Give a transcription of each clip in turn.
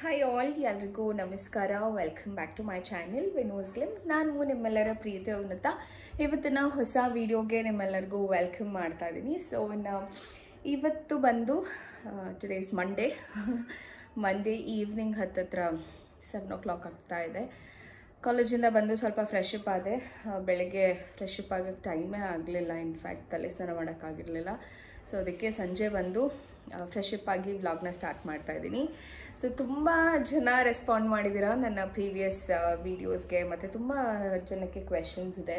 Hi all, ಎಲ್ರಿಗೂ ನಮಸ್ಕಾರ. Welcome back to my channel Vino's glimpse. ನಾನು ನಿಮ್ಮೆಲ್ಲರ ಪ್ರೀತಿಯ ಉನ್ನತ. ಇವತ್ತಿನ ಹೊಸ ವಿಡಿಯೋಗೆ ನಿಮ್ಮೆಲ್ಲರಿಗೂ ವೆಲ್ಕಮ್ ಮಾಡ್ತಾ ಇದ್ದೀನಿ. ಸೊ ಇವತ್ತು ಬಂದು ಟುಡೇ ಇಸ್ ಮಂಡೇ ಈವ್ನಿಂಗ್ ಹತ್ತತ್ರ 7 o'clock ಆಗ್ತಾ ಇದೆ. ಕಾಲೇಜಿಂದ ಬಂದು ಸ್ವಲ್ಪ ಫ್ರೆಶ್ ಅಪ್ ಆದೆ. ಬೆಳಗ್ಗೆ ಫ್ರೆಶ್ ಅಪ್ ಆಗೋಕ್ಕೆ ಟೈಮೇ ಆಗಲಿಲ್ಲ. ಇನ್ಫ್ಯಾಕ್ಟ್ ತಲೆ ಸ್ನಾನ ಮಾಡೋಕ್ಕಾಗಿರಲಿಲ್ಲ. ಸೊ ಅದಕ್ಕೆ ಸಂಜೆ ಬಂದು ಫ್ರೆಶ್ ಅಪ್ ಆಗಿ ವ್ಲಾಗ್ನ ಸ್ಟಾರ್ಟ್ ಮಾಡ್ತಾ ಇದ್ದೀನಿ. ಸೊ ತುಂಬ ಜನ ರೆಸ್ಪಾಂಡ್ ಮಾಡಿದ್ದೀರಾ ನನ್ನ ಪ್ರೀವಿಯಸ್ ವೀಡಿಯೋಸ್ಗೆ, ಮತ್ತು ತುಂಬ ಜನಕ್ಕೆ ಕ್ವೆಶನ್ಸ್ ಇದೆ.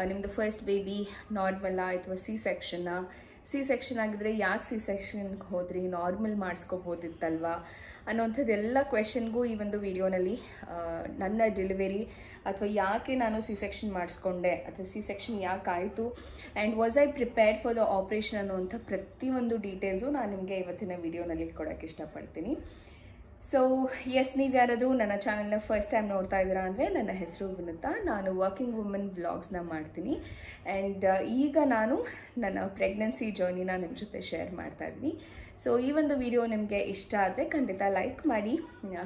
ನಿಮ್ಮದು ಫಸ್ಟ್ ಬೇಬಿ ನಾರ್ಮಲ್ಲಾ ಅಥವಾ ಸಿ ಸೆಕ್ಷನ್ ಆಗಿದ್ರೆ ಯಾಕೆ ಸಿ ಸೆಕ್ಷನ್ಗೆ ಹೋದ್ರಿ, ನಾರ್ಮಲ್ ಮಾಡಿಸ್ಕೋಬೋದಿತ್ತಲ್ವಾ ಅನ್ನೋಂಥದ್ದೆಲ್ಲ ಕ್ವೆಶನ್ಗೂ ಈ ಒಂದು ವಿಡಿಯೋನಲ್ಲಿ ನನ್ನ ಡೆಲಿವರಿ ಅಥವಾ ಯಾಕೆ ನಾನು ಸಿ ಸೆಕ್ಷನ್ ಮಾಡಿಸ್ಕೊಂಡೆ ಅಥವಾ ಸಿ ಸೆಕ್ಷನ್ ಯಾಕೆ ಆಯಿತು and was I prepared for the operation ಅನ್ನುವಂಥ ಪ್ರತಿಯೊಂದು ಡೀಟೇಲ್ಸು ನಾನು ನಿಮಗೆ ಇವತ್ತಿನ ವಿಡಿಯೋನಲ್ಲಿ ಕೊಡೋಕ್ಕೆ ಇಷ್ಟಪಡ್ತೀನಿ. ಸೊ ಎಸ್, ನೀವು ಯಾರಾದರೂ ನನ್ನ ಚಾನಲ್ನ ಫಸ್ಟ್ ಟೈಮ್ ನೋಡ್ತಾ ಇದ್ದೀರಾ ಅಂದರೆ ನನ್ನ ಹೆಸರು ವಿನುತಾ. ನಾನು ವರ್ಕಿಂಗ್ ವುಮೆನ್ ವ್ಲಾಗ್ಸ್ನ ಮಾಡ್ತೀನಿ ಆ್ಯಂಡ್ ಈಗ ನಾನು ನನ್ನ ಪ್ರೆಗ್ನೆನ್ಸಿ ಜರ್ನಿನ ನಿಮ್ಮ ಜೊತೆ ಶೇರ್ ಮಾಡ್ತಾ ಇದ್ದೀನಿ. ಸೊ ಈ ಒಂದು ವಿಡಿಯೋ ನಿಮಗೆ ಇಷ್ಟ ಆದರೆ ಖಂಡಿತ ಲೈಕ್ ಮಾಡಿ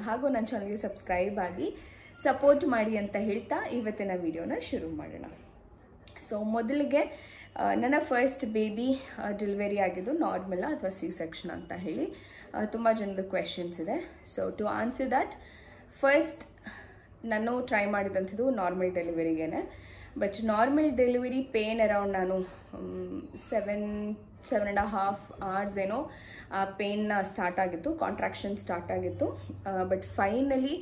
ಹಾಗೂ ನನ್ನ ಚಾನಲ್ಗೆ ಸಬ್ಸ್ಕ್ರೈಬ್ ಆಗಿ ಸಪೋರ್ಟ್ ಮಾಡಿ ಅಂತ ಹೇಳ್ತಾ ಇವತ್ತಿನ ವಿಡಿಯೋನ ಶುರು ಮಾಡೋಣ. ಸೊ ಮೊದಲಿಗೆ ನನ್ನ ಫಸ್ಟ್ ಬೇಬಿ ಡೆಲಿವರಿ ಆಗಿದ್ದು ನಾರ್ಮಲ್ ಅಥವಾ ಸಿ ಸೆಕ್ಷನ್ ಅಂತ ಹೇಳಿ ತುಂಬ ಜನದ ಕ್ವೆಶನ್ಸ್ ಇದೆ. So to answer that, first ನಾನು ಟ್ರೈ ಮಾಡಿದಂಥದ್ದು ನಾರ್ಮಲ್ ಡೆಲಿವರಿಗೇನೆ. But normal delivery pain around ನಾನು 7.5 hours ಏನೋ ಪೇನ್ನ ಸ್ಟಾರ್ಟ್ ಆಗಿತ್ತು, ಕಾಂಟ್ರಾಕ್ಷನ್ ಸ್ಟಾರ್ಟ್ ಆಗಿತ್ತು. ಬಟ್ ಫೈನಲಿ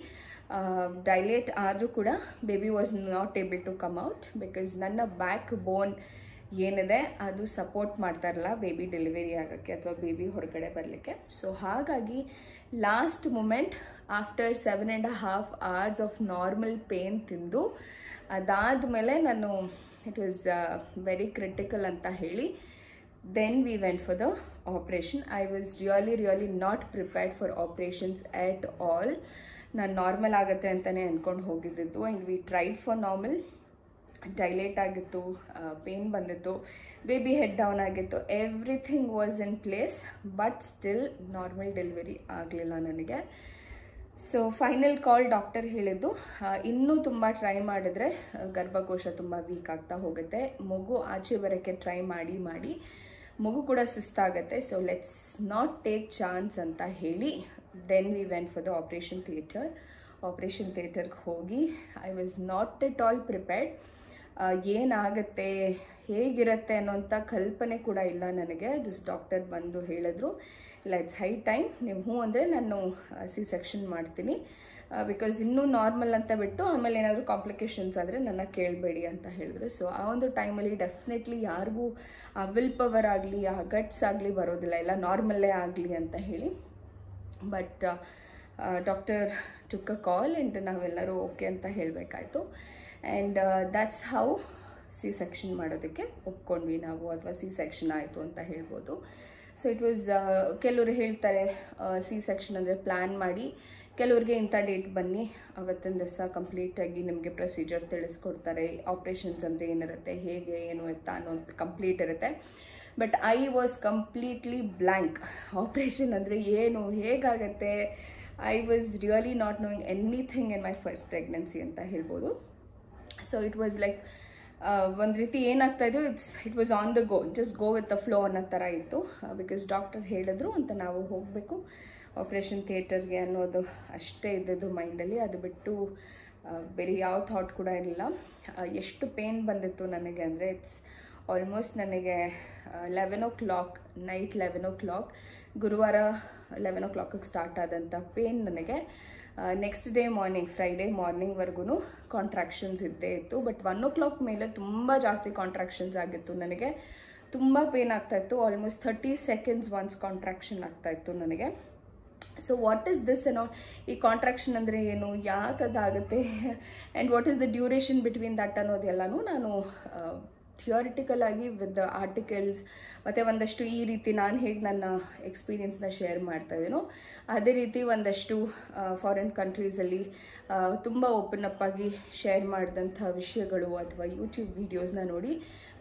ಡೈಲೇಟ್ ಆದರೂ ಕೂಡ baby was not able to come out because ನನ್ನ ಬ್ಯಾಕ್ ಬೋನ್ ಏನಿದೆ ಅದು ಸಪೋರ್ಟ್ ಮಾಡ್ತಾ ಇರಲ್ಲ ಬೇಬಿ ಡೆಲಿವರಿ ಆಗೋಕ್ಕೆ ಅಥವಾ ಬೇಬಿ ಹೊರಗಡೆ ಬರಲಿಕ್ಕೆ. ಸೊ ಹಾಗಾಗಿ last moment after 7.5 hours of normal pain ತಿಂದು ಅದಾದಮೇಲೆ ನಾನು ಇಟ್ ವಾಸ್ ವೆರಿ ಕ್ರಿಟಿಕಲ್ ಅಂತ ಹೇಳಿ then we went for the operation. I was really not prepared for operations at all. ನಾನು ನಾರ್ಮಲ್ ಆಗುತ್ತೆ ಅಂತಲೇ ಅಂದ್ಕೊಂಡು ಹೋಗಿದ್ದಿದ್ದು and we tried for normal. Dilate ಆಗಿತ್ತು, ಪೇನ್ ಬಂದಿತ್ತು, ಬೇಬಿ ಹೆಡ್ ಡೌನ್ ಆಗಿತ್ತು, everything was in place. But still normal delivery ಆಗಲಿಲ್ಲ ನನಗೆ. ಸೊ ಫೈನಲ್ ಕಾಲ್ ಡಾಕ್ಟರ್ ಹೇಳಿದ್ದು, ಇನ್ನೂ ತುಂಬ ಟ್ರೈ ಮಾಡಿದ್ರೆ ಗರ್ಭಕೋಶ ತುಂಬ ವೀಕ್ ಆಗ್ತಾ ಹೋಗುತ್ತೆ, ಮಗು ಆಚೆ ಬರೋಕ್ಕೆ ಟ್ರೈ ಮಾಡಿ ಮಗು ಕೂಡ ಸುಸ್ತಾಗುತ್ತೆ. So let's not take chance ಅಂತ ಹೇಳಿ then we went for the operation ಥಿಯೇಟರ್ಗೆ ಹೋಗಿ I was not at all prepared. ಏನಾಗುತ್ತೆ ಹೇಗಿರುತ್ತೆ ಅನ್ನೋಂಥ ಕಲ್ಪನೆ ಕೂಡ ಇಲ್ಲ ನನಗೆ. ಜಸ್ಟ್ ಡಾಕ್ಟರ್ ಬಂದು ಹೇಳಿದ್ರು, ಇಲ್ಲ ಇಟ್ಸ್ ಹೈ ಟೈಮ್, ನೀವು ಹ್ಞೂ ಅಂದರೆ ನಾನು ಸಿ ಸೆಕ್ಷನ್ ಮಾಡ್ತೀನಿ, ಬಿಕಾಸ್ ಇನ್ನೂ ನಾರ್ಮಲ್ ಅಂತ ಬಿಟ್ಟು ಆಮೇಲೆ ಏನಾದರೂ ಕಾಂಪ್ಲಿಕೇಶನ್ಸ್ ಆದರೆ ನನ್ನ ಕೇಳಬೇಡಿ ಅಂತ ಹೇಳಿದ್ರು. ಸೊ ಆ ಒಂದು ಟೈಮಲ್ಲಿ ಡೆಫಿನೆಟ್ಲಿ ಯಾರಿಗೂ ಆ ವಿಲ್ ಪವರ್ ಆಗಲಿ ಆ ಗಟ್ಸ್ ಆಗಲಿ ಬರೋದಿಲ್ಲ, ಎಲ್ಲ ನಾರ್ಮಲ್ಲೇ ಆಗಲಿ ಅಂತ ಹೇಳಿ. But doctor took a call and ನಾವೆಲ್ಲರೂ ಓಕೆ ಅಂತ ಹೇಳಬೇಕಾಯ್ತು. And that's how C section ಮಾಡೋದಕ್ಕೆ ಒಪ್ಕೊಂಡ್ವಿ ನಾವು, ಅಥವಾ ಸಿ ಸೆಕ್ಷನ್ ಆಯಿತು ಅಂತ ಹೇಳ್ಬೋದು. ಸೊ ಇಟ್ ವಾಸ್, ಕೆಲವರು ಹೇಳ್ತಾರೆ ಸಿ ಸೆಕ್ಷನ್ ಅಂದರೆ ಪ್ಲ್ಯಾನ್ ಮಾಡಿ, ಕೆಲವ್ರಿಗೆ ಇಂಥ ಡೇಟ್ ಬನ್ನಿ ಅವತ್ತಿನ ದಿವಸ ಕಂಪ್ಲೀಟಾಗಿ ನಿಮಗೆ ಪ್ರೊಸೀಜರ್ ತಿಳಿಸ್ಕೊಡ್ತಾರೆ, ಆಪ್ರೇಷನ್ಸ್ ಅಂದರೆ ಏನಿರುತ್ತೆ, ಹೇಗೆ ಏನು ಎತ್ತಾ ಅನ್ನೋದು ಕಂಪ್ಲೀಟ್ ಇರುತ್ತೆ. But I was completely blank. Operation ಅಂದರೆ ಏನು, ಹೇಗಾಗತ್ತೆ, I was really not knowing anything in my first pregnancy ಅಂತ ಹೇಳ್ಬೋದು. ಸೊ ಇಟ್ ವಾಸ್ ಲೈಕ್ ಒಂದು ರೀತಿ ಏನಾಗ್ತಾ ಇದ್ದು, it was on the go, just go with the flow ಅನ್ನೋ ಥರ ಇತ್ತು. ಬಿಕಾಸ್ ಡಾಕ್ಟರ್ ಹೇಳಿದ್ರು ಅಂತ ನಾವು ಹೋಗಬೇಕು ಆಪ್ರೇಷನ್ ಥಿಯೇಟರ್ಗೆ ಅನ್ನೋದು ಅಷ್ಟೇ ಇದ್ದದ್ದು ಮೈಂಡಲ್ಲಿ. ಅದು ಬಿಟ್ಟು ಬೇರೆ ಯಾವ ಥಾಟ್ ಕೂಡ ಇರಲಿಲ್ಲ. ಎಷ್ಟು ಪೇನ್ ಬಂದಿತ್ತು ನನಗೆ ಅಂದರೆ ಇಟ್ಸ್ ಆಲ್ಮೋಸ್ಟ್ ನನಗೆ 11 o'clock, ನೈಟ್ 11 o'clock, ಗುರುವಾರ 11 o'clock ಸ್ಟಾರ್ಟ್ ಆದಂಥ ಪೇನ್ ನನಗೆ ನೆಕ್ಸ್ಟ್ ಡೇ ಮಾರ್ನಿಂಗ್, ಫ್ರೈಡೇ ಮಾರ್ನಿಂಗ್ವರೆಗೂ ಕಾಂಟ್ರಾಕ್ಷನ್ಸ್ ಇದ್ದೇ ಇತ್ತು. ಬಟ್ 1 o'clock ಮೇಲೆ ತುಂಬ ಜಾಸ್ತಿ ಕಾಂಟ್ರಾಕ್ಷನ್ಸ್ ಆಗಿತ್ತು ನನಗೆ, ತುಂಬ ಪೇನ್ ಆಗ್ತಾಯಿತ್ತು. ಆಲ್ಮೋಸ್ಟ್ 30 seconds ಒನ್ಸ್ ಕಾಂಟ್ರಾಕ್ಷನ್ ಆಗ್ತಾಯಿತ್ತು ನನಗೆ. ಸೊ ವಾಟ್ ಈಸ್ ದಿಸ್ ಅನ್ನೋ, ಈ ಕಾಂಟ್ರಾಕ್ಷನ್ ಅಂದರೆ ಏನು, ಯಾಕೆ ಅದಾಗುತ್ತೆ and what is the duration between that ಅನ್ನೋದೆಲ್ಲನೂ ನಾನು ಥಿಯೋರಿಟಿಕಲ್ ಆಗಿ ವಿತ್ ದ ಆರ್ಟಿಕಲ್ಸ್ ಮತ್ತು ಒಂದಷ್ಟು ಈ ರೀತಿ ನಾನು ಹೇಗೆ ನನ್ನ ಎಕ್ಸ್ಪೀರಿಯನ್ಸ್ನ ಶೇರ್ ಮಾಡ್ತಾ ಇದ್ದೀನೋ ಅದೇ ರೀತಿ ಒಂದಷ್ಟು ಫಾರಿನ್ ಕಂಟ್ರೀಸಲ್ಲಿ ತುಂಬ ಓಪನ್ ಅಪ್ ಆಗಿ ಶೇರ್ ಮಾಡಿದಂಥ ವಿಷಯಗಳು ಅಥವಾ ಯೂಟ್ಯೂಬ್ ವೀಡಿಯೋಸ್ನ ನೋಡಿ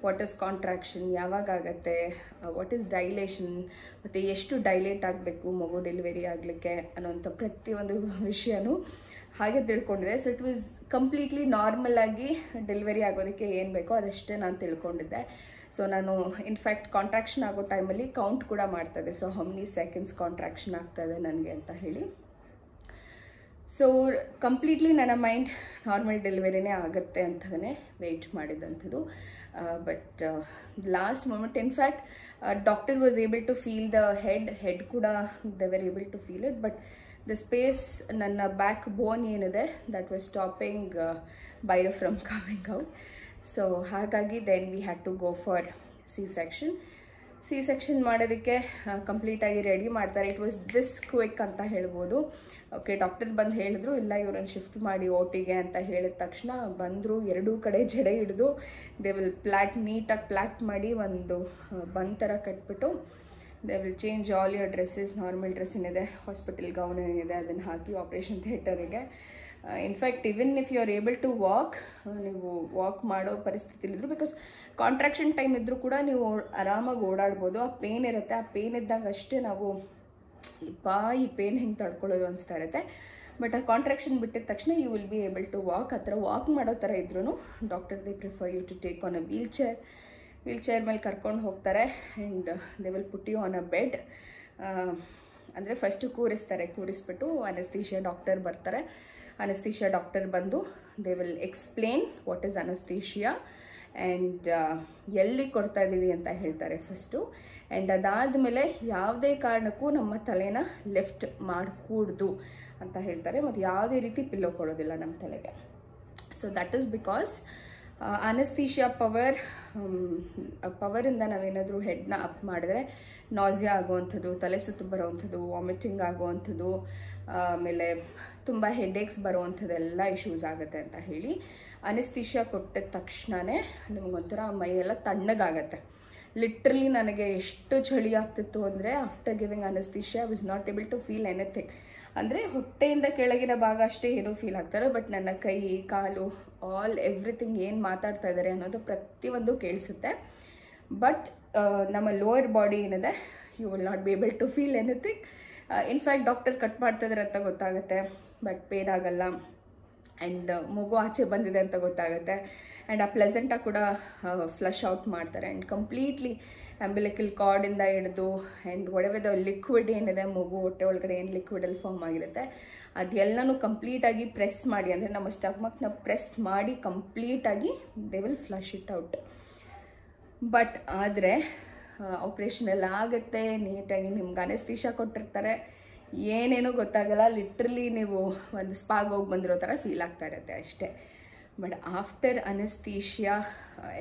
ವಾಟ್ ಇಸ್ ಕಾಂಟ್ರಾಕ್ಷನ್, ಯಾವಾಗ ಆಗುತ್ತೆ, ವಾಟ್ ಇಸ್ ಡೈಲೇಷನ್, ಮತ್ತು ಎಷ್ಟು ಡೈಲೇಟ್ ಆಗಬೇಕು ಮಗು ಡೆಲಿವರಿ ಆಗಲಿಕ್ಕೆ ಅನ್ನೋಂಥ ಪ್ರತಿಯೊಂದು ವಿಷಯನೂ ಹಾಗೆ ತಿಳ್ಕೊಂಡಿದ್ದೆ. So it was completely normal ಆಗಿ ಡೆಲಿವರಿ ಆಗೋದಕ್ಕೆ ಏನು ಬೇಕೋ ಅದಷ್ಟೇ ನಾನು ತಿಳ್ಕೊಂಡಿದ್ದೆ. ಸೊ ನಾನು ಇನ್ಫ್ಯಾಕ್ಟ್ ಕಾಂಟ್ರಾಕ್ಷನ್ ಆಗೋ ಟೈಮಲ್ಲಿ ಕೌಂಟ್ ಕೂಡ ಮಾಡ್ತಾಯಿದ್ದೆ. So how many seconds contraction ಆಗ್ತಾಯಿದೆ ನನಗೆ ಅಂತ ಹೇಳಿ. ಸೊ ಕಂಪ್ಲೀಟ್ಲಿ ನನ್ನ ಮೈಂಡ್ ನಾರ್ಮಲ್ ಡೆಲಿವರಿನೇ ಆಗುತ್ತೆ ಅಂತಲೇ ವೆಯ್ಟ್ ಮಾಡಿದಂಥದ್ದು. But last moment in fact doctor was able to feel the head ಕೂಡ they were able to feel it, but the space ನನ್ನ ಬ್ಯಾಕ್ ಬೋನ್ ಏನಿದೆ ದಟ್ ವಾಸ್ ಸ್ಟಾಪಿಂಗ್ ಬೈರೋ ಫ್ರಮ್ ಕಮಿಂಗ್ ಔಟ್. ಸೊ ಹಾಗಾಗಿ then we had to go for C section ಮಾಡೋದಕ್ಕೆ ಕಂಪ್ಲೀಟಾಗಿ ready ಮಾಡ್ತಾರೆ. It was this quick ಅಂತ ಹೇಳ್ಬೋದು. Okay, doctor ಬಂದು ಹೇಳಿದ್ರು ಇಲ್ಲ ಇವ್ರನ್ನ ಶಿಫ್ಟ್ ಮಾಡಿ ಓಟಿಗೆ ಅಂತ ಹೇಳಿದ ತಕ್ಷಣ ಬಂದರು. ಎರಡೂ ಕಡೆ ಜಡೆ ಹಿಡಿದು ದೇ ವಿಲ್ ನೀಟಾಗಿ ಪ್ಲ್ಯಾಟ್ ಮಾಡಿ ಒಂದು ಬಂದ್ ಥರ ಕಟ್ಬಿಟ್ಟು they will change all your dresses, normal dress ಏನಿದೆ, ಹಾಸ್ಪಿಟಲ್ ಗೌನ್ ಏನಿದೆ ಅದನ್ನು ಹಾಕಿ ಆಪ್ರೇಷನ್ ಥಿಯೇಟರಿಗೆ. In fact even if you are able to walk, ನೀವು ವಾಕ್ ಮಾಡೋ ಪರಿಸ್ಥಿತಿಲಿದ್ರು, ಬಿಕಾಸ್ ಕಾಂಟ್ರಾಕ್ಷನ್ ಟೈಮ್ ಇದ್ದರೂ ಕೂಡ ನೀವು ಆರಾಮಾಗಿ ಓಡಾಡ್ಬೋದು. ಆ ಪೇನ್ ಇರುತ್ತೆ, ಆ ಪೇನ್ ಇದ್ದಾಗ ಅಷ್ಟೇ ನಾವು ಈ ಪೇನ್ ಹೆಂಗೆ ತಡ್ಕೊಳ್ಳೋದು ಅನಿಸ್ತಾ ಇರುತ್ತೆ. ಬಟ್ ಆ ಕಾಂಟ್ರಾಕ್ಷನ್ ಬಿಟ್ಟಿದ ತಕ್ಷಣ you will be able to walk. ಆ ಥರ ವಾಕ್ ಮಾಡೋ ಥರ ಇದ್ರೂ doctor they prefer you to take on a wheelchair ಮೇಲೆ ಕರ್ಕೊಂಡು ಹೋಗ್ತಾರೆ and they will put you on a bed. ಅಂದರೆ ಫಸ್ಟು ಕೂರಿಸ್ಬಿಟ್ಟು ಅನಸ್ತೇಷಿಯಾ ಡಾಕ್ಟರ್ ಬರ್ತಾರೆ. ಅನಸ್ತೇಷಿಯಾ ಡಾಕ್ಟರ್ ಬಂದು they will explain what is anaesthesia and ಎಲ್ಲಿ ಕೊಡ್ತಾ ಇದ್ದೀವಿ ಅಂತ ಹೇಳ್ತಾರೆ ಫಸ್ಟು. ಆ್ಯಂಡ್ ಅದಾದಮೇಲೆ ಯಾವುದೇ ಕಾರಣಕ್ಕೂ ನಮ್ಮ ತಲೆನ ಲಿಫ್ಟ್ ಮಾಡಕೂಡ್ದು ಅಂತ ಹೇಳ್ತಾರೆ, ಮತ್ತು ಯಾವುದೇ ರೀತಿ ಪಿಲ್ಲೋ ಕೊಡೋದಿಲ್ಲ ನಮ್ಮ ತಲೆಗೆ. So that is because anaesthesia ಪವರಿಂದ ನಾವೇನಾದರೂ ಹೆಡ್ನ ಅಪ್ ಮಾಡಿದ್ರೆ ನಾಸಿಯಾ ಆಗುವಂಥದ್ದು, ತಲೆ ಸುತ್ತು ಬರೋವಂಥದ್ದು, ವಾಮಿಟಿಂಗ್ ಆಗುವಂಥದ್ದು, ಆಮೇಲೆ ತುಂಬ ಹೆಡ್ಏಕ್ಸ್ ಬರುವಂಥದ್ದೆಲ್ಲ ಇಶ್ಯೂಸ್ ಆಗುತ್ತೆ ಅಂತ ಹೇಳಿ ಅನಸ್ತೇಷಿಯಾ ಕೊಟ್ಟಿದ ತಕ್ಷಣವೇ ನಿಮಗೊಂಥರ ಮೈಯೆಲ್ಲ ತಣ್ಣಗಾಗತ್ತೆ. ಲಿಟ್ರಲಿ ನನಗೆ ಎಷ್ಟು ಚಳಿ ಆಗ್ತಿತ್ತು ಅಂದರೆ after giving anaesthesia was not able to feel anything. ಅಂದರೆ ಹೊಟ್ಟೆಯಿಂದ ಕೆಳಗಿನ ಭಾಗ ಅಷ್ಟೇ ಏನೂ ಫೀಲ್ ಆಗ್ತಾರೆ, ಬಟ್ ನನ್ನ ಕೈ ಕಾಲು ಎವ್ರಿಥಿಂಗ್ ಏನು ಮಾತಾಡ್ತಾ ಇದ್ದಾರೆ ಅನ್ನೋದು ಪ್ರತಿಯೊಂದು ಕೇಳಿಸುತ್ತೆ. ಬಟ್ ನಮ್ಮ ಲೋಯರ್ ಬಾಡಿ ಏನಿದೆ you will not be able to feel anything. In fact doctor cut ಮಾಡ್ತಿದ್ದಾರೆ ಅಂತ ಗೊತ್ತಾಗುತ್ತೆ, ಬಟ್ ಪೇನ್ ಆಗಲ್ಲ. ಆ್ಯಂಡ್ ಮಗು ಆಚೆ ಬಂದಿದೆ ಅಂತ ಗೊತ್ತಾಗುತ್ತೆ. ಆ್ಯಂಡ್ ಆ ಪ್ಲೆಸೆಂಟಾಗಿ ಕೂಡ ಫ್ಲಶ್ ಔಟ್ ಮಾಡ್ತಾರೆ. ಆ್ಯಂಡ್ ಕಂಪ್ಲೀಟ್ಲಿ ಅಂಬಿಲಿಕಲ್ ಕಾರ್ಡಿಂದ ಹಿಡಿದು ಆ್ಯಂಡ್ ಒಡವೆದ ಲಿಕ್ವಿಡ್ ಏನಿದೆ ಮಗು ಹೊಟ್ಟೆ ಒಳಗಡೆ ಏನು ಲಿಕ್ವಿಡಲ್ಲಿ ಫಾರ್ಮ್ ಆಗಿರುತ್ತೆ ಅದೆಲ್ಲನೂ ಕಂಪ್ಲೀಟಾಗಿ ಪ್ರೆಸ್ ಮಾಡಿ, ಅಂದರೆ ನಮ್ಮ ಸ್ಟಮಕ್ನ ಪ್ರೆಸ್ ಮಾಡಿ ಕಂಪ್ಲೀಟಾಗಿ they will flush it out. But ಆದರೆ ಆಪ್ರೇಷನ್ ಎಲ್ಲ ಆಗುತ್ತೆ ನೀಟಾಗಿ, ನಿಮ್ಗೆ ಅನಸ್ತೇಷಿಯಾ ಕೊಟ್ಟಿರ್ತಾರೆ, ಏನೇನೂ ಗೊತ್ತಾಗಲ್ಲ. ಲಿಟ್ರಲಿ ನೀವು ಒಂದು ಸ್ಪಾಗೆ ಹೋಗಿ ಬಂದಿರೋ ಥರ ಫೀಲ್ ಆಗ್ತಾ ಇರುತ್ತೆ ಅಷ್ಟೇ. ಬಟ್ ಆಫ್ಟರ್ ಅನಸ್ತೇಷಿಯಾ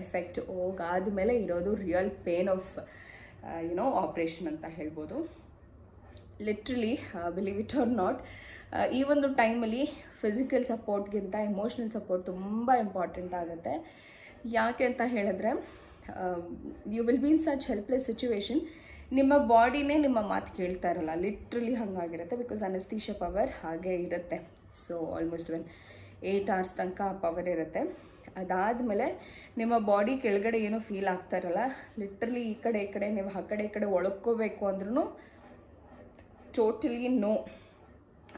ಎಫೆಕ್ಟ್ ಹೋಗಾದ್ಮೇಲೆ ಇರೋದು ರಿಯಲ್ ಪೇನ್ ಆಫ್ ಆಪ್ರೇಷನ್ ಅಂತ ಹೇಳ್ಬೋದು. Literally believe it or not, ಈ ಒಂದು ಟೈಮಲ್ಲಿ ಫಿಸಿಕಲ್ ಸಪೋರ್ಟ್ಗಿಂತ ಎಮೋಷ್ನಲ್ ಸಪೋರ್ಟ್ ತುಂಬ ಇಂಪಾರ್ಟೆಂಟ್ ಆಗುತ್ತೆ. ಯಾಕೆ ಅಂತ ಹೇಳಿದ್ರೆ you will be in such helpless situation. ನಿಮ್ಮ ಬಾಡಿನೇ ನಿಮ್ಮ ಮಾತು ಕೇಳ್ತಾ ಇರಲ್ಲ, ಲಿಟ್ರಲಿ ಹಾಗಾಗಿರುತ್ತೆ. ಬಿಕಾಸ್ ಅನಸ್ತೇಷಿಯಾ ಪವರ್ ಹಾಗೆ ಇರುತ್ತೆ. ಸೊ ಆಲ್ಮೋಸ್ಟ್ 8 hours ತನಕ ಆ ಪವರ್ ಇರುತ್ತೆ. ಅದಾದಮೇಲೆ ನಿಮ್ಮ ಬಾಡಿ ಕೆಳಗಡೆ ಏನೂ ಫೀಲ್ ಆಗ್ತಾ ಇರಲ್ಲ. ಲಿಟ್ರಲಿ ಈ ಕಡೆ ನೀವು ಆ ಕಡೆ ಒಳಕ್ಕೋಬೇಕು ಅಂದ್ರೂ totally no,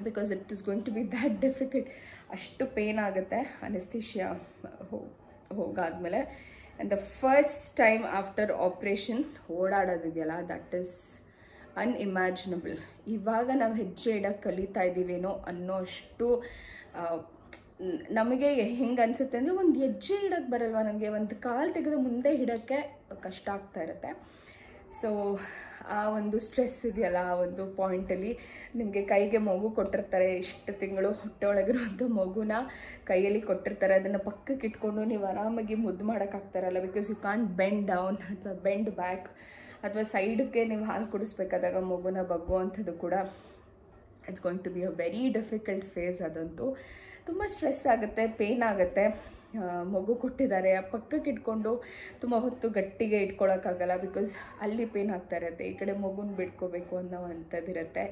because it is going to be that difficult. ಅಷ್ಟು ಪೇನ್ ಆಗುತ್ತೆ ಅನಸ್ತೇಷಿಯಾ ಹೋಗಾದ್ಮೇಲೆ. And the first time after operation ಓಡಾಡೋದಿದೆಯಲ್ಲ ದಟ್ ಈಸ್ ಅನ್ಇಮ್ಯಾಜಿನಬಲ್. ಇವಾಗ ನಾವು ಹೆಜ್ಜೆ ಇಡೋಕ್ಕೆ ಕಲಿತಾ ಇದ್ದೀವೇನೋ ಅನ್ನೋ ಅಷ್ಟು ನಮಗೆ ಹೆಂಗೆ ಅನಿಸುತ್ತೆ ಅಂದರೆ ಒಂದು ಹೆಜ್ಜೆ ಇಡೋಕ್ಕೆ ಬರಲ್ವ ನನಗೆ, ಒಂದು ಕಾಲು ತೆಗೆದು ಮುಂದೆ ಇಡೋಕ್ಕೆ ಕಷ್ಟ ಆಗ್ತಾ ಇರುತ್ತೆ. ಸೊ ಆ ಒಂದು ಸ್ಟ್ರೆಸ್ ಇದೆಯಲ್ಲ, ಆ ಒಂದು ಪಾಯಿಂಟಲ್ಲಿ ನಿಮಗೆ ಕೈಗೆ ಮಗು ಕೊಟ್ಟಿರ್ತಾರೆ, ಇಷ್ಟು ತಿಂಗಳು ಹೊಟ್ಟೆ ಒಳಗಿರುವಂಥ ಮಗುನ ಕೈಯಲ್ಲಿ ಕೊಟ್ಟಿರ್ತಾರೆ, ಅದನ್ನು ಪಕ್ಕಕ್ಕೆ ಇಟ್ಕೊಂಡು ನೀವು ಆರಾಮಾಗಿ ಮುದ್ದು ಮಾಡೋಕ್ಕಾಗ್ತಾರಲ್ಲ. Because you can't bend down ಅಥವಾ ಬೆಂಡ್ ಬ್ಯಾಕ್ ಅಥವಾ ಸೈಡಕ್ಕೆ ನೀವು ಹಾಲು ಕುಡಿಸ್ಬೇಕಾದಾಗ ಮಗುನ ಬಗ್ಗುವಂಥದ್ದು ಕೂಡ it's going to be a very difficult phase. ಅದಂತೂ ತುಂಬ ಸ್ಟ್ರೆಸ್ ಆಗುತ್ತೆ, ಪೇನ್ ಆಗುತ್ತೆ. ಮಗು ಕೊಟ್ಟಿದ್ದಾರೆ ಆ ಪಕ್ಕಕ್ಕೆ ಇಟ್ಕೊಂಡು ತುಂಬ ಹೊತ್ತು ಗಟ್ಟಿಗೆ ಇಟ್ಕೊಳ್ಳೋಕ್ಕಾಗಲ್ಲ, ಬಿಕಾಸ್ ಅಲ್ಲಿ ಪೇನ್ ಆಗ್ತಾ ಇರುತ್ತೆ, ಈ ಕಡೆ ಮಗುನ ಬಿಡ್ಕೋಬೇಕು ಅನ್ನೋವಂಥದ್ದಿರುತ್ತೆ.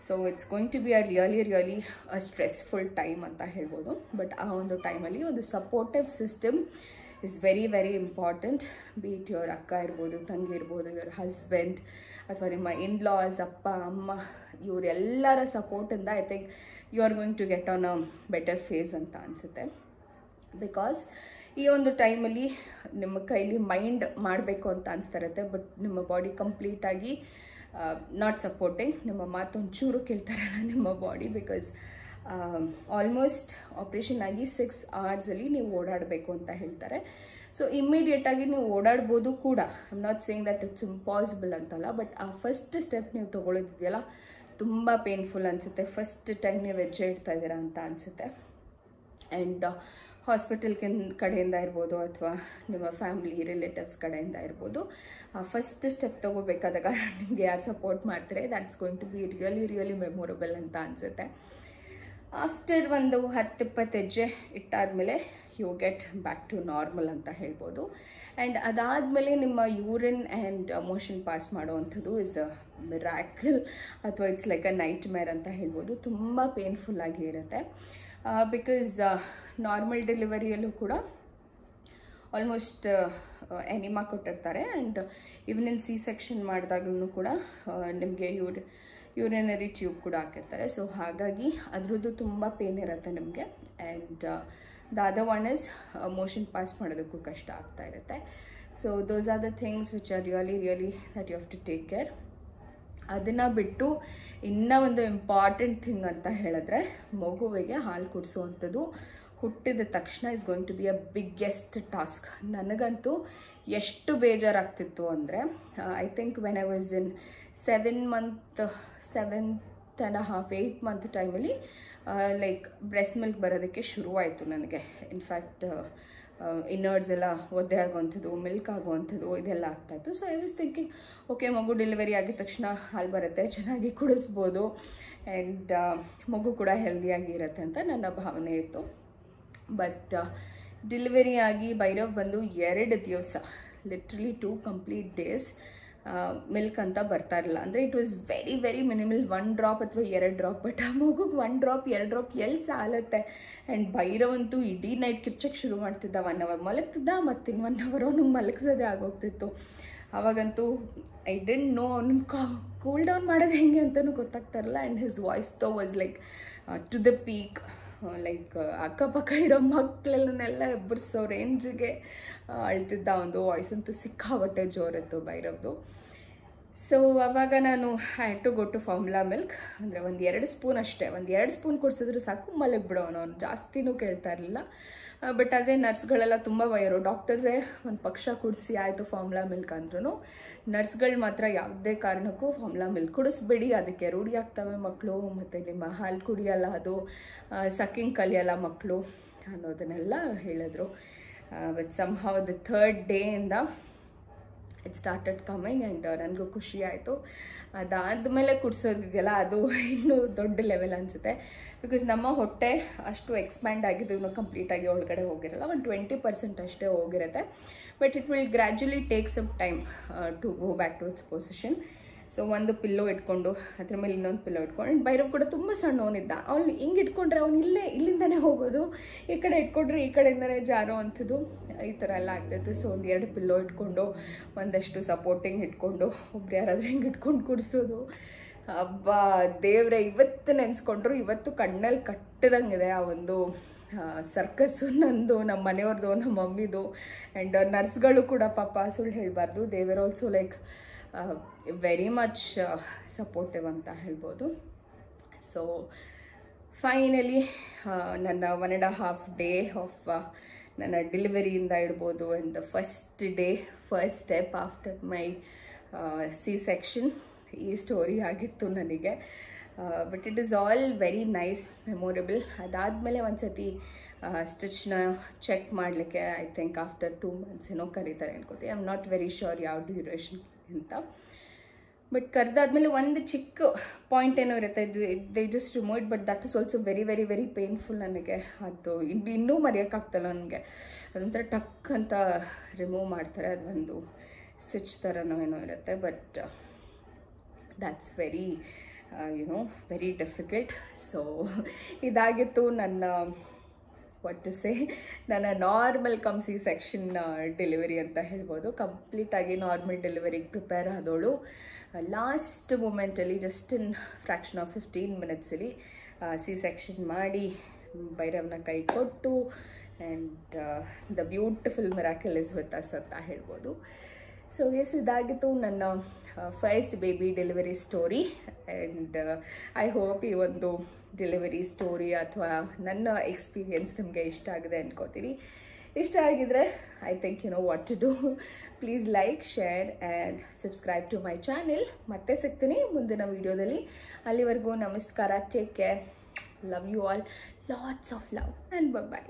So it's going to be a really a stressful time ಅಂತ ಹೇಳ್ಬೋದು. ಬಟ್ ಆ ಒಂದು ಟೈಮಲ್ಲಿ ಒಂದು supportive system is very very important. Be it your ಅಕ್ಕ ಇರ್ಬೋದು, ತಂಗಿ ಇರ್ಬೋದು, ಯುವರ್ ಹಸ್ಬೆಂಡ್ ಅಥವಾ ನಿಮ್ಮ ಇನ್ಲಾಸ್, ಅಪ್ಪ ಅಮ್ಮ, ಇವರೆಲ್ಲರ ಸಪೋರ್ಟಿಂದ I think you are going to get on a better phase ಅಂತ ಅನಿಸುತ್ತೆ. ಬಿಕಾಸ್ ಈ ಒಂದು ಟೈಮಲ್ಲಿ ನಿಮ್ಮ ಕೈಲಿ ಮೈಂಡ್ ಮಾಡಬೇಕು ಅಂತ ಅನಿಸ್ತಿರುತ್ತೆ, ಬಟ್ ನಿಮ್ಮ ಬಾಡಿ ಕಂಪ್ಲೀಟಾಗಿ ನಾಟ್ ಸಪೋರ್ಟಿಂಗ್. ನಿಮ್ಮ ಮಾತೊಂಚೂರು ಕೇಳ್ತಾರಲ್ಲ ನಿಮ್ಮ ಬಾಡಿ, ಬಿಕಾಸ್ ಆಲ್ಮೋಸ್ಟ್ ಆಪ್ರೇಷನ್ ಆಗಿ 6 ಅವರ್ಸಲ್ಲಿ ನೀವು ಓಡಾಡಬೇಕು ಅಂತ ಹೇಳ್ತಾರೆ. ಸೊ ಇಮ್ಮಿಡಿಯೇಟಾಗಿ ನೀವು ಓಡಾಡ್ಬೋದು ಕೂಡ. I am not saying that it's impossible ಅಂತಲ್ಲ, ಬಟ್ ಆ ಫಸ್ಟ್ ಸ್ಟೆಪ್ ನೀವು ತೊಗೊಳೋದಿದೆಯಲ್ಲ ತುಂಬ ಪೇನ್ಫುಲ್ ಅನಿಸುತ್ತೆ. ಫಸ್ಟ್ ಟೈಮ್ ನೀವು ಹೆಜ್ಜೆ ಇಡ್ತಾ ಇದ್ದೀರಾ ಅಂತ ಅನಿಸುತ್ತೆ. ಆ್ಯಂಡ್ ಹಾಸ್ಪಿಟಲ್ ಕಡೆಯಿಂದ ಇರ್ಬೋದು ಅಥವಾ ನಿಮ್ಮ ಫ್ಯಾಮಿಲಿ ರಿಲೇಟಿವ್ಸ್ ಕಡೆಯಿಂದ ಇರ್ಬೋದು, ಫಸ್ಟ್ ಸ್ಟೆಪ್ ತೊಗೋಬೇಕಾದಾಗ ನಿಮಗೆ ಯಾರು ಸಪೋರ್ಟ್ ಮಾಡ್ತಾರೆ, that's going to be really really memorable ಅಂತ ಅನಿಸುತ್ತೆ. ಆಫ್ಟರ್ ಒಂದು 10-20 ಹೆಜ್ಜೆ ಇಟ್ಟಾದಮೇಲೆ you get back to normal ಅಂತ ಹೇಳ್ಬೋದು. ಆ್ಯಂಡ್ ಅದಾದಮೇಲೆ ನಿಮ್ಮ ಯೂರಿನ್ ಆ್ಯಂಡ್ ಮೋಷನ್ ಪಾಸ್ ಮಾಡುವಂಥದ್ದು ಇಸ್ ಅ ಮಿರಾಕಲ್ ಅಥವಾ it's like a nightmare ಅಂತ ಹೇಳ್ಬೋದು. ತುಂಬ ಪೇನ್ಫುಲ್ ಆಗಿ ಇರುತ್ತೆ. ಬಿಕಾಸ್ ನಾರ್ಮಲ್ ಡೆಲಿವರಿಯಲ್ಲೂ ಕೂಡ ಆಲ್ಮೋಸ್ಟ್ ಎನಿಮಾ ಕೊಟ್ಟಿರ್ತಾರೆ. And even in C section ಮಾಡಿದಾಗಲೂ ಕೂಡ ನಿಮಗೆ ಯೂರಿನರಿ ಟ್ಯೂಬ್ ಕೂಡ ಹಾಕಿರ್ತಾರೆ. ಸೊ ಹಾಗಾಗಿ ಅದ್ರದ್ದು ತುಂಬ ಪೇನ್ ಇರುತ್ತೆ ನಿಮಗೆ. And the other one is motion pass ಮಾಡೋದಕ್ಕೂ ಕಷ್ಟ ಆಗ್ತಾ ಇರುತ್ತೆ. So those are the things which are really really that you have to take care. ಅದನ್ನು ಬಿಟ್ಟು ಇನ್ನೂ ಒಂದು ಇಂಪಾರ್ಟೆಂಟ್ ಥಿಂಗ್ ಅಂತ ಹೇಳಿದ್ರೆ, ಮಗುವಿಗೆ ಹಾಲು ಕುಡಿಸುವಂಥದ್ದು ಹುಟ್ಟಿದ ತಕ್ಷಣ is going to be a biggest task. ನನಗಂತೂ ಎಷ್ಟು ಬೇಜಾರಾಗ್ತಿತ್ತು ಅಂದರೆ, I think when I was in 7th month 8th month ಟೈಮಲ್ಲಿ ಲೈಕ್ ಬ್ರೆಸ್ಟ್ ಮಿಲ್ಕ್ ಬರೋದಕ್ಕೆ ಶುರುವಾಯಿತು ನನಗೆ. ಇನ್ಫ್ಯಾಕ್ಟ್ ಇನ್ನರ್ಡ್ಸ್ ಎಲ್ಲ ಒದ್ದೆ ಆಗುವಂಥದ್ದು, ಮಿಲ್ಕ್ ಆಗುವಂಥದ್ದು ಇದೆಲ್ಲ ಆಗ್ತಾಯಿತ್ತು. So I was thinking, okay ಮಗು ಡೆಲಿವರಿ ಆಗಿದ ತಕ್ಷಣ ಹಾಲು ಬರುತ್ತೆ, ಚೆನ್ನಾಗಿ ಕುಡಿಸ್ಬೋದು, ಆ್ಯಂಡ್ ಮಗು ಕೂಡ ಹೆಲ್ದಿಯಾಗಿ ಇರುತ್ತೆ ಅಂತ ನನ್ನ ಭಾವನೆ ಇತ್ತು. ಬಟ್ ಡೆಲಿವರಿ ಆಗಿ ಭೈರವ್ ಬಂದು 2 ದಿವಸ, ಲಿಟ್ರಲಿ 2 complete days ಮಿಲ್ಕ್ ಅಂತ ಬರ್ತಾ ಇರಲಿಲ್ಲ. ಅಂದರೆ it was very very minimal, 1 drop ಅಥವಾ 2 drop. ಬಟ್ ಆ ಮಗುಗೆ 1 drop 2 drop ಎಲ್ಲಿ ಸಾಲತ್ತೆ. ಆ್ಯಂಡ್ ಭೈರವ್ ಅಂತೂ ಇಡೀ ನೈಟ್ ಕಿರ್ಚಕ್ಕೆ ಶುರು ಮಾಡ್ತಿದ್ದ. 1 hour ಮಲಗ್ತಿದ್ದ, ಮತ್ತು 1 hour ಅವ್ನಿಗೆ ಮಲಗಿಸೋದೇ ಆಗೋಗ್ತಿತ್ತು. ಅವಾಗಂತೂ ಐ ಡೆಂಟ್ ನೋ ಅವ್ನಿಗೆ ಕೂಲ್ ಡೌನ್ ಮಾಡೋದು ಹೆಂಗೆ ಅಂತಲೂ ಗೊತ್ತಾಗ್ತಾ ಇರಲ್ಲ. And his voice though was like to the peak. Like ಅಕ್ಕಪಕ್ಕ ಇರೋ ಮಕ್ಕಳನ್ನೆಲ್ಲ ಎಬ್ಬರಿಸೋ ರೇಂಜಿಗೆ ಅಳ್ತಿದ್ದ. ಒಂದು ವಾಯ್ಸ್ ಅಂತೂ ಸಿಕ್ಕಾಬಟ್ಟೆ ಜೋರಿತ್ತು ಭೈರವ್ದು. ಸೊ ಅವಾಗ ನಾನು had to go to formula milk. ಅಂದರೆ 1-2 ಸ್ಪೂನ್ ಅಷ್ಟೇ, 1-2 ಸ್ಪೂನ್ ಕುಡಿಸಿದ್ರು ಸಾಕು, ಮಲಗಿಬಿಡೋನು. ಅವ್ನು ಜಾಸ್ತಿನೂ ಕೇಳ್ತಾ ಇರಲಿಲ್ಲ. ಬಟ್ ಆದರೆ ನರ್ಸ್ಗಳೆಲ್ಲ ತುಂಬ ಬೈಯೋರು. ಡಾಕ್ಟರ್ರೇ ಒಂದು ಪಕ್ಷ ಕುಡಿಸಿ ಆಯಿತು ಫಾರ್ಮುಲಾ ಮಿಲ್ಕ್ ಅಂದ್ರೂ, ನರ್ಸ್ಗಳು ಮಾತ್ರ ಯಾವುದೇ ಕಾರಣಕ್ಕೂ ಫಾರ್ಮುಲಾ ಮಿಲ್ಕ್ ಕುಡಿಸ್ಬೇಡಿ, ಅದಕ್ಕೆ ರೂಢಿ ಆಗ್ತವೆ ಮಕ್ಕಳು, ಮತ್ತು ನಿಮ್ಮ ಹಾಲು ಕುಡಿಯಲ್ಲ, ಅದು ಸಕ್ಕಿಂಗ್ ಕಲಿಯಲ್ಲ ಮಕ್ಕಳು ಅನ್ನೋದನ್ನೆಲ್ಲ ಹೇಳಿದ್ರು. ಬಟ್ ಸಮ್ಹೌ ದ 3rd ಡೇಯಿಂದ ಇಟ್ ಸ್ಟಾರ್ಟೆಡ್ ಕಮಿಂಗ್. ಆ್ಯಂಡ್ ನನಗೂ ಖುಷಿ ಆಯಿತು. ಅದಾದಮೇಲೆ ಕುಡಿಸೋದಿದೆಯಲ್ಲ ಅದು ಇನ್ನೂ ದೊಡ್ಡ ಲೆವೆಲ್ ಅನಿಸುತ್ತೆ. ಬಿಕಾಸ್ ನಮ್ಮ ಹೊಟ್ಟೆ ಅಷ್ಟು ಎಕ್ಸ್ಪ್ಯಾಂಡ್ ಆಗಿದ್ದು ಇನ್ನೂ ಕಂಪ್ಲೀಟಾಗಿ ಒಳಗಡೆ ಹೋಗಿರಲ್ಲ, ಒಂದು 20% ಅಷ್ಟೇ ಹೋಗಿರುತ್ತೆ. But it will gradually take some time to go back to its position. So ಒಂದು ಪಿಲ್ಲೋ ಇಟ್ಕೊಂಡು ಅದ್ರ ಮೇಲೆ ಇನ್ನೊಂದು ಪಿಲ್ಲೋ ಇಟ್ಕೊಂಡು, ಭೈರವ್ ಕೂಡ ತುಂಬ ಸಣ್ಣವನಿದ್ದ. ಅವ್ನು ಹಿಂಗೆ ಇಟ್ಕೊಂಡ್ರೆ ಅವ್ನು ಇಲ್ಲಿಂದನೇ ಹೋಗೋದು, ಈ ಕಡೆ ಇಟ್ಕೊಂಡ್ರೆ ಈ ಕಡೆಯಿಂದನೇ ಜಾರೋ ಅಂಥದ್ದು, ಈ ಥರ ಎಲ್ಲ ಆಗ್ತಾಯಿತ್ತು. ಸೊ 1-2 ಪಿಲ್ಲೋ ಇಟ್ಕೊಂಡು, ಒಂದಷ್ಟು ಸಪೋರ್ಟಿಂಗ್ ಇಟ್ಕೊಂಡು, ಒಬ್ರು ಯಾರಾದರೂ ಹಿಂಗೆ ಇಟ್ಕೊಂಡು ಕುಡಿಸೋದು. ಹಬ್ಬ ದೇವ್ರೆ, ಇವತ್ತು ನೆನೆಸ್ಕೊಂಡ್ರು ಇವತ್ತು ಕಣ್ಣಲ್ಲಿ ಕಟ್ಟದಂಗಿದೆ ಆ ಒಂದು ಸರ್ಕಸ್ಸು. ನಂದು, ನಮ್ಮ ಮನೆಯವ್ರದ್ದು, ನಮ್ಮ ಮಮ್ಮಿದು. ಆ್ಯಂಡ್ ನರ್ಸ್ಗಳು ಕೂಡ ಪಾಪ ಸುಳ್ಳು ಹೇಳಬಾರ್ದು, they were also like very much supportive ಅಂತ ಹೇಳ್ಬೋದು. ಸೊ ಫೈನಲಿ ನನ್ನ 1.5 ಡೇ ಆಫ್ ನನ್ನ ಡೆಲಿವರಿಯಿಂದ ಇಡ್ಬೋದು. And the first step after my C section ಈ ಸ್ಟೋರಿ ಆಗಿತ್ತು ನನಗೆ. But it is all very nice, memorable. ಅದಾದಮೇಲೆ ಒಂದು ಸತಿ ಸ್ಟಿಚ್ನ ಚೆಕ್ ಮಾಡಲಿಕ್ಕೆ ಐ ಥಿಂಕ್ ಆಫ್ಟರ್ 2 months ಏನೋ ಕರೀತಾರೆ ಅನ್ಕೋತೀವಿ. I am not very sure ಯಾವ ಡ್ಯೂರೇಷನ್ ಅಂತ. ಬಟ್ ಕರೆದಾದ್ಮೇಲೆ ಒಂದು ಚಿಕ್ಕ ಪಾಯಿಂಟ್ ಏನೋ ಇರುತ್ತೆ, they just remove it. But that is also very very very painful ನನಗೆ. ಅದು ಇನ್ನೂ ಮರೆಯೋಕ್ಕಾಗ್ತಲ್ಲ ನನಗೆ. ಅದೊಂಥರ ಟಕ್ ಅಂತ ರಿಮೂವ್ ಮಾಡ್ತಾರೆ, ಅದೊಂದು ಸ್ಟಿಚ್ ಥರನೋ ಏನೋ ಇರುತ್ತೆ. But that's very very difficult. So ಇದಾಗಿತ್ತು ನನ್ನ ವಾಟ್ ಟು ಸೇ, ನನ್ನ normal cum C section delivery ಅಂತ ಹೇಳ್ಬೋದು. ಕಂಪ್ಲೀಟಾಗಿ ನಾರ್ಮಲ್ ಡೆಲಿವರಿಗೆ ಪ್ರಿಪೇರ್ ಆದವಳು ಲಾಸ್ಟ್ ಮೂಮೆಂಟಲ್ಲಿ ಜಸ್ಟ್ ಇನ್ ಫ್ರ್ಯಾಕ್ಷನ್ ಆಫ್ 15 ಮಿನಿಟ್ಸಲ್ಲಿ ಸಿ ಸೆಕ್ಷನ್ ಮಾಡಿ ಭೈರವ್ನ ಕೈ ಕೊಟ್ಟು and the beautiful miracle is with us ಅಂತ ಹೇಳ್ಬೋದು. ಸೊ ಎಸ್, ಇದಾಗಿತ್ತು ನನ್ನ first baby delivery story. And I hope ಈ ಒಂದು ಡೆಲಿವರಿ ಸ್ಟೋರಿ ಅಥವಾ ನನ್ನ ಎಕ್ಸ್ಪೀರಿಯನ್ಸ್ ನಿಮಗೆ ಇಷ್ಟ ಆಗಿದೆ ಅನ್ಕೋತೀನಿ. ಇಷ್ಟ ಆಗಿದ್ರೆ I think you know what to do. Please like, share and subscribe to my channel. ಮತ್ತೆ ಸಿಗ್ತೀನಿ ಮುಂದಿನ ವಿಡಿಯೋದಲ್ಲಿ. ಅಲ್ಲಿವರೆಗೂ ನಮಸ್ಕಾರ, take care, love you all, lots of love and by.